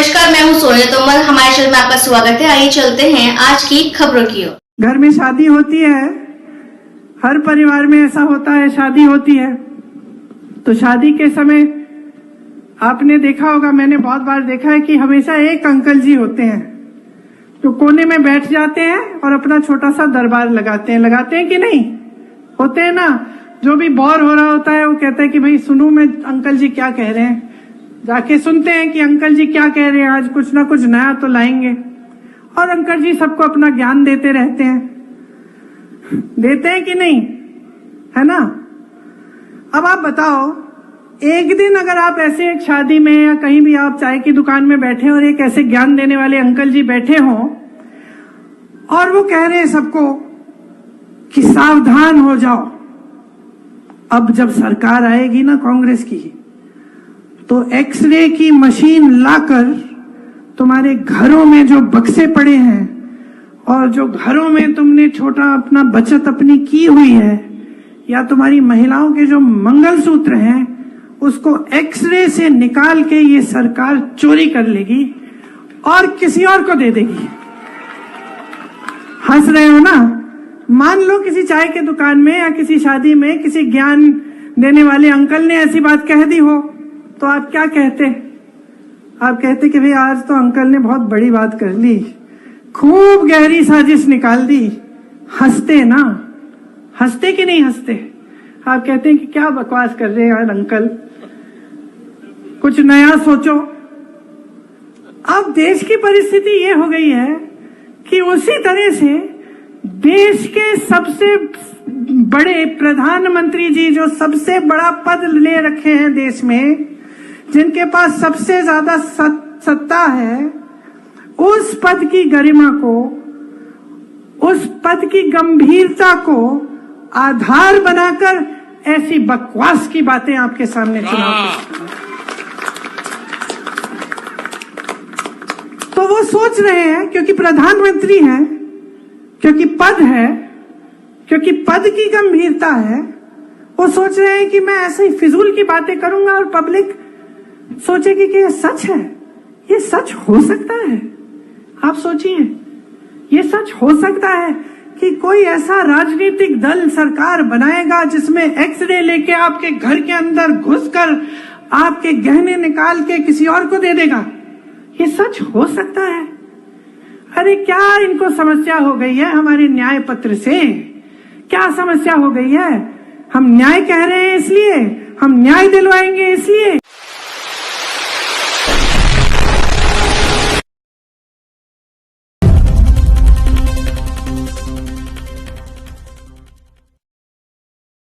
नमस्कार, मैं हूं सोनिया तोमर। हमारे चैनल में आपका स्वागत है। आइए चलते हैं आज की खबरों की ओर। घर में शादी होती है, हर परिवार में ऐसा होता है, शादी होती है तो शादी के समय आपने देखा होगा, मैंने बहुत बार देखा है कि हमेशा एक अंकल जी होते हैं जो कोने में बैठ जाते हैं और अपना छोटा सा दरबार लगाते हैं कि नहीं? होते हैं ना। जो भी बोर हो रहा होता है वो कहता है कि भाई सुनूं मैं अंकल जी क्या कह रहे हैं। जाके सुनते हैं कि अंकल जी क्या कह रहे हैं, आज कुछ ना कुछ नया तो लाएंगे। और अंकल जी सबको अपना ज्ञान देते रहते हैं, देते हैं कि नहीं, है ना? अब आप बताओ, एक दिन अगर आप ऐसे एक शादी में या कहीं भी आप चाय की दुकान में बैठे और एक ऐसे ज्ञान देने वाले अंकल जी बैठे हों और वो कह रहे हैं सबको कि सावधान हो जाओ, अब जब सरकार आएगी ना कांग्रेस की तो एक्सरे की मशीन लाकर तुम्हारे घरों में जो बक्से पड़े हैं और जो घरों में तुमने छोटा अपना बचत अपनी की हुई है या तुम्हारी महिलाओं के जो मंगलसूत्र हैं उसको एक्सरे से निकाल के ये सरकार चोरी कर लेगी और किसी और को दे देगी। हंस रहे हो ना? मान लो किसी चाय के दुकान में या किसी शादी में किसी ज्ञान देने वाले अंकल ने ऐसी बात कह दी हो तो आप क्या कहते? आप कहते कि भाई आज तो अंकल ने बहुत बड़ी बात कर ली, खूब गहरी साजिश निकाल दी। हंसते ना? हंसते कि नहीं हंसते? आप कहते हैं कि क्या बकवास कर रहे हैं यार अंकल, कुछ नया सोचो। अब देश की परिस्थिति ये हो गई है कि उसी तरह से देश के सबसे बड़े प्रधानमंत्री जी जो सबसे बड़ा पद ले रखे हैं देश में, जिनके पास सबसे ज्यादा सत्ता है, उस पद की गरिमा को, उस पद की गंभीरता को आधार बनाकर ऐसी बकवास की बातें आपके सामने चुनौती। तो वो सोच रहे हैं क्योंकि प्रधानमंत्री हैं, क्योंकि पद है, क्योंकि पद की गंभीरता है, वो सोच रहे हैं कि मैं ऐसे ही फिजूल की बातें करूंगा और पब्लिक सोचेगी कि ये सच है। ये सच हो सकता है? आप सोचिए, ये सच हो सकता है कि कोई ऐसा राजनीतिक दल सरकार बनाएगा जिसमें एक्सरे लेके आपके घर के अंदर घुसकर आपके गहने निकाल के किसी और को दे देगा? ये सच हो सकता है? अरे क्या इनको समस्या हो गई है हमारे न्याय पत्र से? क्या समस्या हो गई है? हम न्याय कह रहे हैं इसलिए, हम न्याय दिलवाएंगे इसलिए।